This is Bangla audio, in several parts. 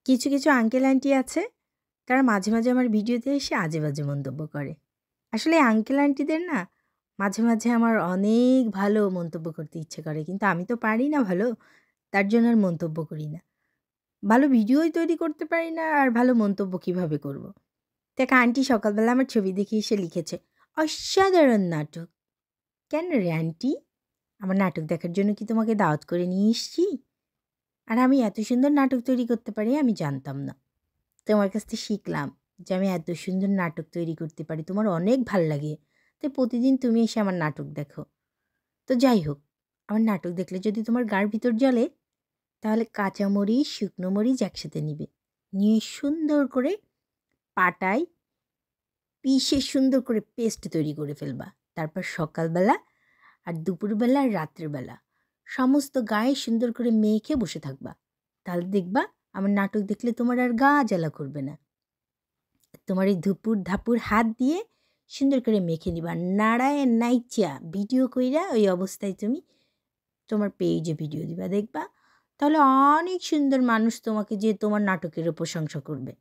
কিছু, কিছু আঙ্কেল আন্টি আছে তারা মাঝে, মাঝে আমার ভিডিওতে এসে আজে-বাজে মন্তব্য করে। আসলে আঙ্কেল আন্টিদের না মাঝে, মাঝে আমার অনেক ভালো মন্তব্য করতে ইচ্ছে করে। কিন্তু আমি তো পারি না ভালো, তার জন্য আর মন্তব্য করি না। ভালো ভিডিওই তৈরি করতে পারি না আর ভালো মন্তব্য কিভাবে করব? তো এক আন্টি সকালবেলা আমার ছবি দেখে এসে লিখেছে, "অসাধারণ নাটক।" কেন রে আন্টি? আমার নাটক দেখার জন্য কি তোমাকে দাওয়াত করে নিয়ে এসছি? আর আমি এত সুন্দর নাটক তৈরি করতে পারি আমি জানতাম না। তোমার কাছ থেকে শিখলাম যে আমি এত সুন্দর নাটক তৈরি করতে পারি। তোমার অনেক ভাল লাগে। তাই প্রতিদিন তুমি এসে আমার নাটক দেখো। তো যাই হোক, আমার নাটক দেখলে যদি তোমার গার ভিতর জ্বলে, তাহলে কাঁচা মরিচ, শুকনো মরিচ একসাথে নিবে। নিয়ে সুন্দর করে পাটায় পিষে সুন্দর করে পেস্ট তৈরি করে ফেলবা। তারপর সকালবেলা আর দুপুরবেলা আর রাত্রের বেলা সমস্ত গায়ে সুন্দর করে মেখে বসে থাকবা। তাহলে দেখবা আমার নাটক দেখলে তোমার আর গা জ্বালা করবে না। তোমার এই ধুপুর ধাপুর হাত দিয়ে সুন্দর করে মেখে নিবা। নাড়ায় নাইচা ভিডিও কইরা ওই অবস্থায় তুমি তোমার পেজে ভিডিও দিবা। দেখবা তাহলে অনেক সুন্দর মানুষ তোমাকে যে তোমার নাটকেরও প্রশংসা করবে।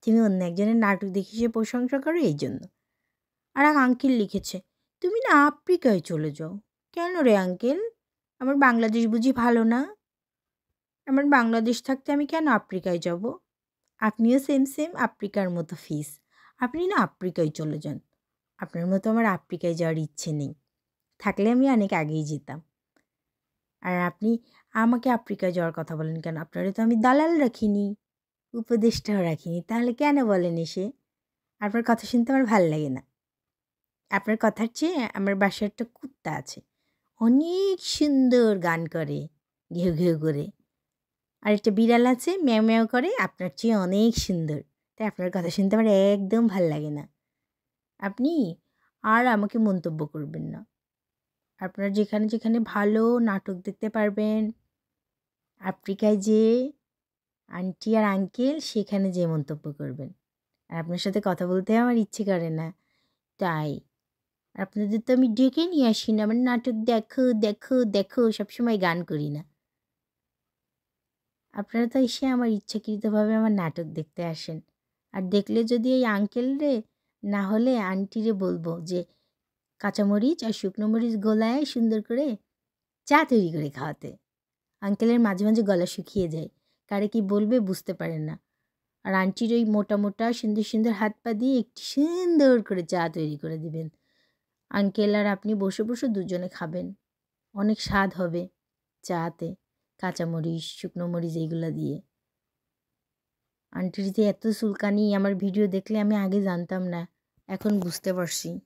তুমি অন্য একজনের নাটক দেখে সে প্রশংসা করো এই জন্য। আর এক আঙ্কেল লিখেছে, "তুমি না আফ্রিকায় চলে যাও।" কেন রে আঙ্কেল? আমার বাংলাদেশ বুঝি ভালো না? আমার বাংলাদেশ থাকতে আমি কেন আফ্রিকায় যাব? আপনিও সেম, সেম আফ্রিকার মতো ফিস। আপনি না আফ্রিকায় চলে যান। আপনার মতো আমার আফ্রিকায় যাওয়ার ইচ্ছে নেই। থাকলে আমি অনেক আগেই যেতাম। আর আপনি আমাকে আফ্রিকায় যাওয়ার কথা বলেন কেন? আপনারে তো আমি দালাল রাখিনি, উপদেষ্টাও রাখিনি। তাহলে কেন বলেন এসে? আপনার কথা শুনতে আমার ভাল লাগে না। আপনার কথার চেয়ে আমার বাসায় একটা কুত্তা আছে। অনেক সুন্দর গান করে, ঘেউ, ঘেউ করে। আর একটা বিড়াল আছে ম্যাও, ম্যাও করে, আপনার চেয়ে অনেক সুন্দর। তাই আপনার কথা শুনতে আমার একদম ভাল লাগে না। আপনি আর আমাকে মন্তব্য করবেন না। আপনারা যেখানে, যেখানে ভালো নাটক দেখতে পারবেন, আফ্রিকায় যেয়ে আন্টি আর আঙ্কেল সেখানে যেয়ে মন্তব্য করবেন। আর আপনার সাথে কথা বলতেও আমার ইচ্ছে করে না। তাই। আপনাদের তো আমি ডেকে নিয়ে আসি না। আমার নাটক দেখো, দেখো, দেখো সবসময় গান করি না। আপনারা তো এসে আমার ইচ্ছাকৃতভাবে আমার নাটক দেখতে আসেন। আর দেখলে যদি এই আঙ্কেলরে না হলে আন্টিরে বলবো যে কাঁচামরিচ আর শুকনো মরিচ গলায় সুন্দর করে চা তৈরি করে খাওয়াতে। আঙ্কেলের মাঝে, মাঝে গলা শুকিয়ে যায়। কারে কি বলবে বুঝতে পারেন না। আর আন্টির ওই মোটা, মোটা সুন্দর, সুন্দর হাত পা দিয়ে একটি সুন্দর করে চা তৈরি করে দিবেন। আঙ্কেল আর আপনি বসে, বসে দুজনে খাবেন। অনেক স্বাদ হবে চাতে। কাঁচামরিচ, শুকনো মরিচ এইগুলা দিয়ে। আন্টির যে এত চুলকানি আমার ভিডিও দেখলে আমি আগে জানতাম না। এখন বুঝতে পারছি।